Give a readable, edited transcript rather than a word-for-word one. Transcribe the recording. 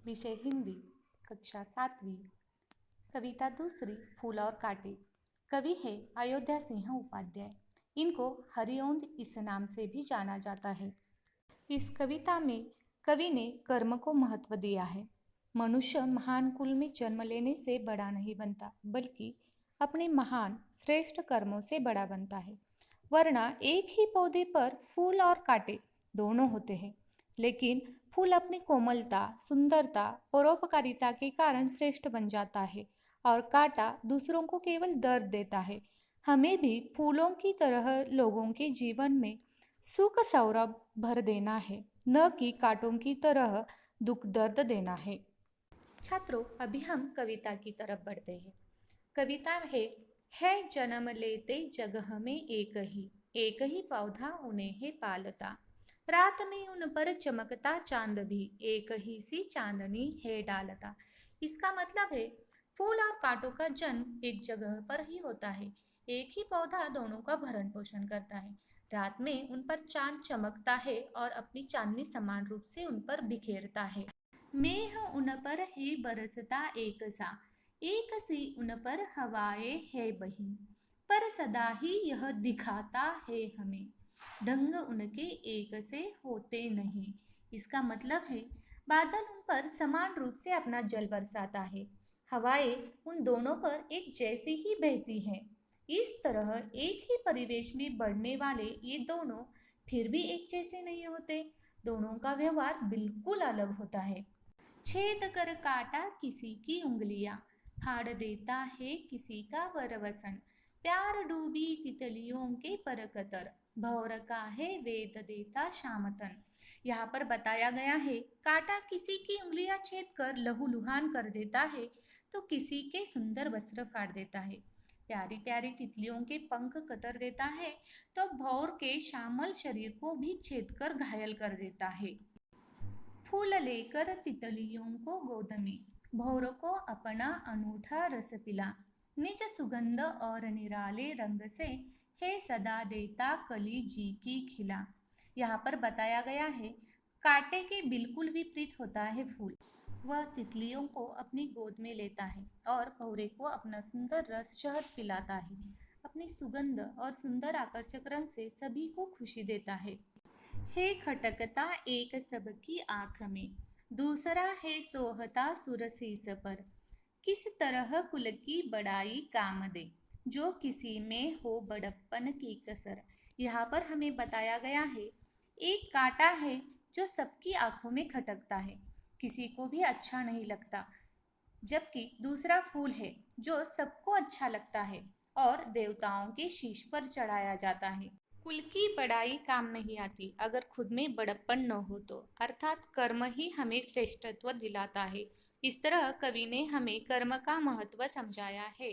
विषय हिंदी, कक्षा 7वीं। कविता दूसरी, फूल और कांटे। कवि है अयोध्या सिंह उपाध्याय। इनको हरिओंद इस नाम से भी जाना जाता है। इस कविता में कवि ने कर्म को महत्व दिया है। मनुष्य महान कुल में जन्म लेने से बड़ा नहीं बनता, बल्कि अपने महान श्रेष्ठ कर्मों से बड़ा बनता है। वरना एक ही पौधे पर फूल और कांटे दोनों होते हैं, लेकिन फूल अपनी कोमलता, सुंदरता, परोपकारिता के कारण श्रेष्ठ बन जाता है और कांटा दूसरों को केवल दर्द देता है। हमें भी फूलों की तरह लोगों के जीवन में सुख सौरभ भर देना है, न कि कांटों की तरह दुख दर्द देना है। छात्रों, अभी हम कविता की तरफ बढ़ते हैं। कविता है जन्म लेते जगह में एक ही पौधा उन्हें है पालता। रात में उन पर चमकता चांद भी एक ही सी चांदनी है डालता। इसका मतलब है फूल और कांटों का जन्म एक जगह पर ही होता है। एक ही पौधा दोनों का भरण पोषण करता है। रात में उन पर चांद चमकता है और अपनी चांदनी समान रूप से उन पर बिखेरता है। मेह उन पर है बरसता एक सी उन पर हवाएं है बही, पर सदा ही यह दिखाता है हमें, ढंग उनके एक से होते नहीं। इसका मतलब है बादल उन पर समान रूप से अपना जल बरसाता है, हवाएं उन दोनों पर एक जैसी ही बहती हैं। इस तरह एक ही परिवेश में बढ़ने वाले ये दोनों फिर भी एक जैसे नहीं होते। दोनों का व्यवहार बिल्कुल अलग होता है। छेद कर काटा किसी की उंगलियां, फाड़ देता है किसी का वरवसन, प्यार डूबी तितलियों के पर कतर, भौर का है वेद देता शामतन। यहाँ पर बताया गया है कांटा किसी की उंगलियां छेद कर लहूलुहान कर देता है तो किसी के सुंदर वस्त्र फाड़ देता है। प्यारी प्यारी तितलियों के पंख कतर देता है तो भौर के श्यामल शरीर को भी छेद कर घायल कर देता है। फूल लेकर तितलियों को गोद में, भौर को अपना अनूठा रस पिला, निज सुगंध और निराले रंग से है सदा देता कली जी की खिला। यहाँ पर बताया गया है कांटे के बिल्कुल विपरीत होता है फूल। वह तितलियों को अपनी गोद में लेता है और भौरे को अपना सुंदर रस शहद पिलाता है। अपनी सुगंध और सुंदर आकर्षक रंग से सभी को खुशी देता है। खटकता एक सबकी आंख में, दूसरा है सोहता सुरसीस पर, किस तरह कुल की बड़ाई काम दे, जो किसी में हो बड़प्पन की कसर। यहाँ पर हमें बताया गया है एक कांटा है जो सबकी आंखों में खटकता है, किसी को भी अच्छा नहीं लगता, जबकि दूसरा फूल है जो सबको अच्छा लगता है और देवताओं के शीश पर चढ़ाया जाता है। कुल की बड़ाई काम नहीं आती अगर खुद में बड़प्पन न हो तो, अर्थात कर्म ही हमें श्रेष्ठत्व दिलाता है। इस तरह कवि ने हमें कर्म का महत्व समझाया है।